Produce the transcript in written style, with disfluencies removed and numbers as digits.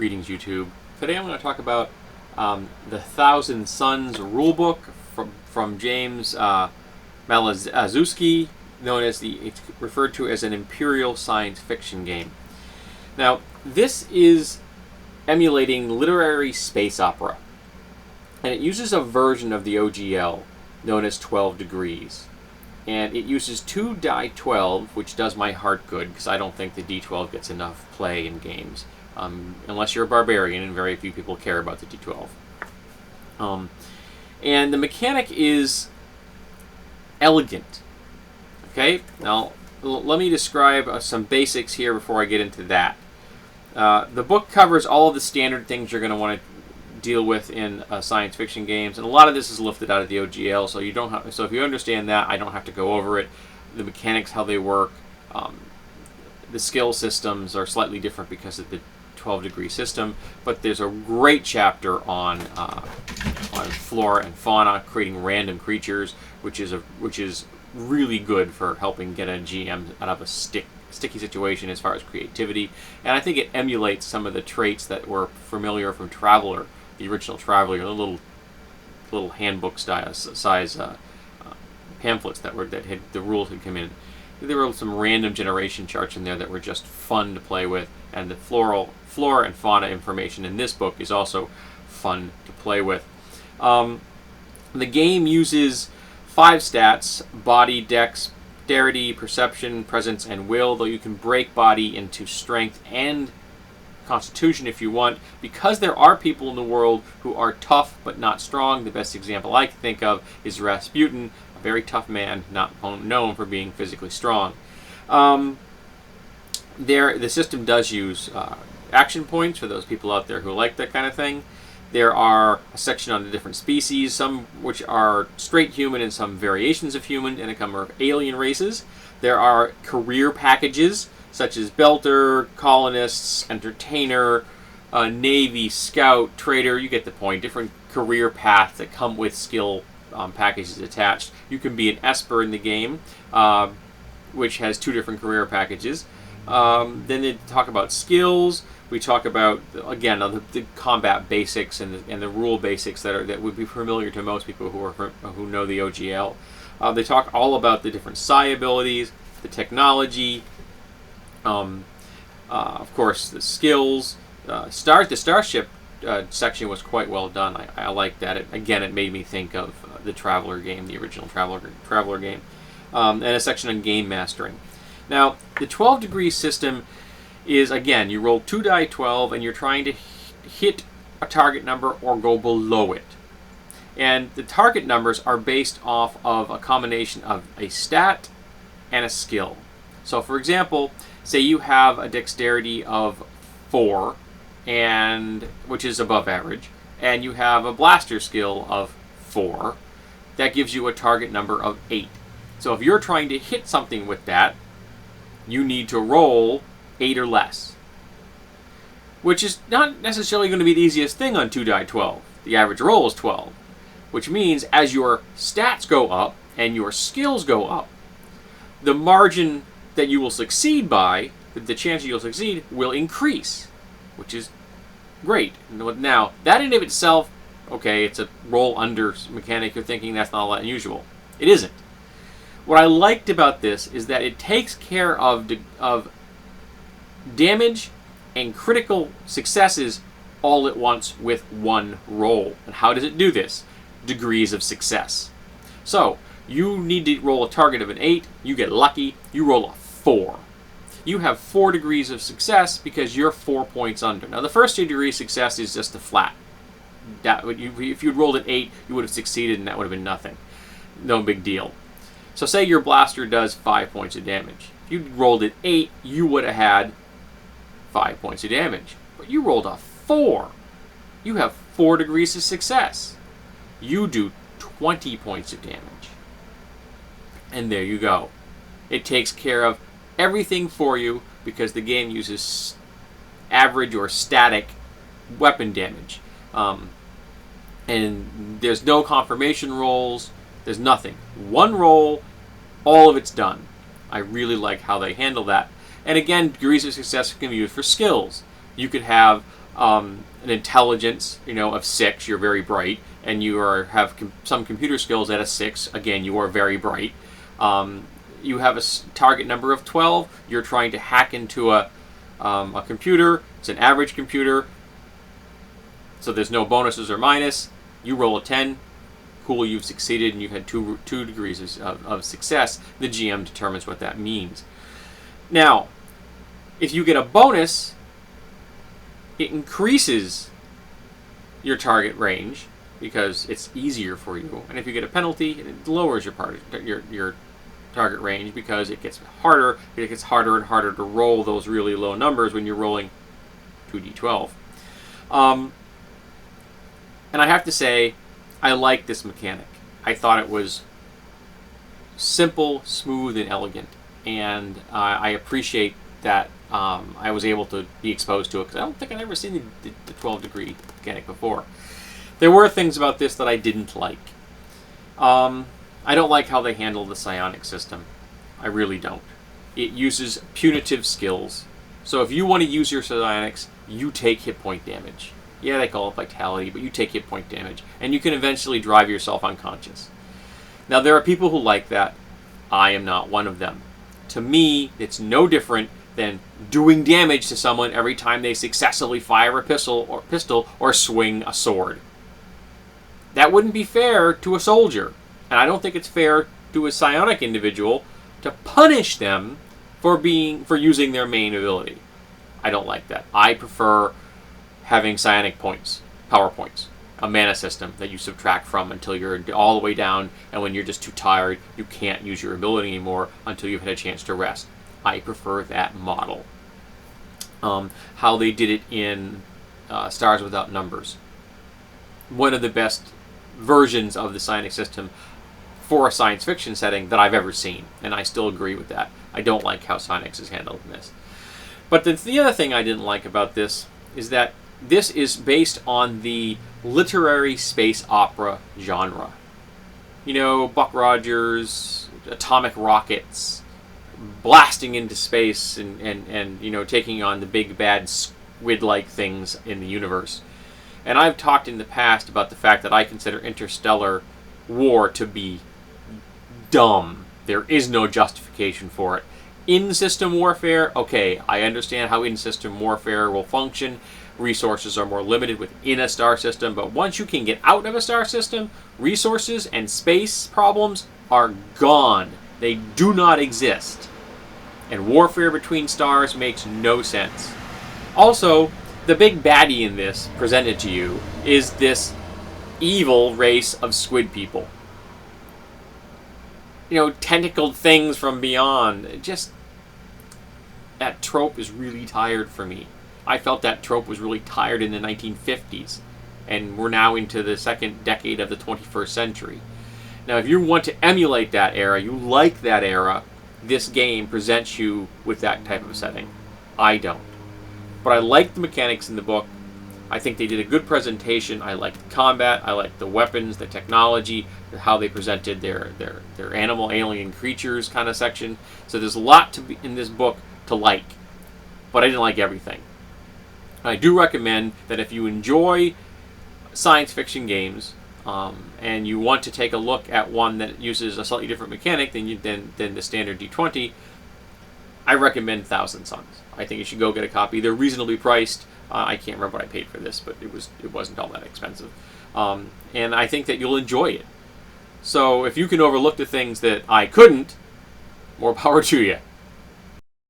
Greetings, YouTube. Today I'm going to talk about the Thousand Suns rulebook from James Malazewski, it's referred to as an imperial science fiction game. Now, this is emulating literary space opera, and it uses a version of the OGL known as 12 Degrees. And it uses 2 die 12, which does my heart good, because I don't think the D12 gets enough play in games. Unless you're a barbarian, and very few people care about the D12. And the mechanic is elegant. Okay, now let me describe some basics here before I get into that. The book covers all of the standard things you're going to want to deal with in science fiction games, and a lot of this is lifted out of the OGL, so you don't have. So if you understand that, I don't have to go over it. The mechanics, how they work, the skill systems are slightly different because of the 12-degree system. But there's a great chapter on flora and fauna, creating random creatures, which is really good for helping get a GM out of a sticky situation as far as creativity. And I think it emulates some of the traits that were familiar from Traveller. The original Traveller, the little handbook size pamphlets that had the rules had come in. There were some random generation charts in there that were just fun to play with, and the flora and fauna information in this book is also fun to play with. The game uses 5 stats: body, dexterity, perception, presence, and will, though you can break body into strength and constitution if you want, because there are people in the world who are tough but not strong. The best example I can think of is Rasputin, a very tough man, not known for being physically strong. The system does use action points for those people out there who like that kind of thing. There are a section on the different species, some which are straight human and some variations of human, and a number of alien races. There are career packages, such as Belter, Colonists, Entertainer, Navy, Scout, Trader. You get the point. Different career paths that come with skill packages attached. You can be an Esper in the game, which has 2 different career packages. Then they talk about skills. We talk about, again, the combat basics and the rule basics that would be familiar to most people who know the OGL. They talk all about the different psi abilities, the technology, of course, the skills. The starship section was quite well done. I like that. It made me think of the Traveller game, the original Traveller game, and a section on game mastering. Now, the 12-degree system is, again, you roll 2 die 12, and you're trying to hit a target number or go below it. And the target numbers are based off of a combination of a stat and a skill. So, for example, say you have a dexterity of 4, which is above average, and you have a blaster skill of 4. That gives you a target number of 8. So if you're trying to hit something with that, you need to roll 8 or less, which is not necessarily going to be the easiest thing on 2 die 12. The average roll is 12, which means as your stats go up and your skills go up, the margin that you will succeed by, the chance you'll succeed, will increase, which is great. Now, that in and of itself, okay, it's a roll under mechanic. You're thinking that's not all that unusual. It isn't. What I liked about this is that it takes care of damage and critical successes all at once with one roll. And how does it do this? Degrees of success. So, you need to roll a target of an 8, you get lucky, you roll a 4. You have 4 degrees of success because you're 4 points under. Now, the first 2 degrees of success is just a flat. If you'd rolled an 8, you would have succeeded and that would have been nothing. No big deal. So say your blaster does 5 points of damage. If you rolled an 8, you would have had 5 points of damage. But you rolled a 4. You have 4 degrees of success. You do 20 points of damage. And there you go. It takes care of everything for you because the game uses average or static weapon damage. And there's no confirmation rolls. There's nothing. One roll, all of it's done. I really like how they handle that. And again, degrees of success can be used for skills. You could have an intelligence, of 6, you're very bright, and you have some computer skills at a 6, again, you are very bright. You have a target number of 12, you're trying to hack into a computer, it's an average computer, so there's no bonuses or minus. You roll a 10, cool, you've succeeded, and you've had two degrees of success. The GM determines what that means. Now, if you get a bonus, it increases your target range because it's easier for you. And if you get a penalty, it lowers your target range because it gets harder. It gets harder and harder to roll those really low numbers when you're rolling 2d12. And I have to say, I like this mechanic. I thought it was simple, smooth, and elegant. And I appreciate that I was able to be exposed to it, because I don't think I've ever seen the 12-degree mechanic before. There were things about this that I didn't like. I don't like how they handle the psionic system. I really don't. It uses punitive skills. So if you want to use your psionics, you take hit point damage. Yeah, they call it vitality, but you take hit point damage. And you can eventually drive yourself unconscious. Now, there are people who like that. I am not one of them. To me, it's no different than doing damage to someone every time they successfully fire a pistol or swing a sword. That wouldn't be fair to a soldier. And I don't think it's fair to a psionic individual to punish them for using their main ability. I don't like that. I prefer having psionic points, power points, a mana system that you subtract from until you're all the way down, and when you're just too tired, you can't use your ability anymore until you've had a chance to rest. I prefer that model. How they did it in Stars Without Numbers. One of the best versions of the psionic system for a science fiction setting that I've ever seen, and I still agree with that. I don't like how Psionics is handled in this. But the other thing I didn't like about this is that this is based on the literary space opera genre. Buck Rogers, atomic rockets, blasting into space and taking on the big bad squid-like things in the universe. And I've talked in the past about the fact that I consider interstellar war to be dumb. There is no justification for it. In-system warfare, okay, I understand how in-system warfare will function. Resources are more limited within a star system, but once you can get out of a star system, resources and space problems are gone. They do not exist. And warfare between stars makes no sense. Also, the big baddie in this, presented to you, is this evil race of squid people. Tentacled things from beyond. That trope is really tired for me. I felt that trope was really tired in the 1950s, and we're now into the second decade of the 21st century. Now, if you want to emulate that era, you like that era, this game presents you with that type of setting. I don't. But I like the mechanics in the book. I think they did a good presentation. I liked the combat. I liked the weapons, the technology, how they presented their animal alien creatures kind of section. So there's a lot in this book to like, but I didn't like everything. I do recommend that if you enjoy science fiction games and you want to take a look at one that uses a slightly different mechanic than the standard D20, I recommend Thousand Suns. I think you should go get a copy. They're reasonably priced. I can't remember what I paid for this, but it wasn't all that expensive. And I think that you'll enjoy it. So if you can overlook the things that I couldn't, more power to you.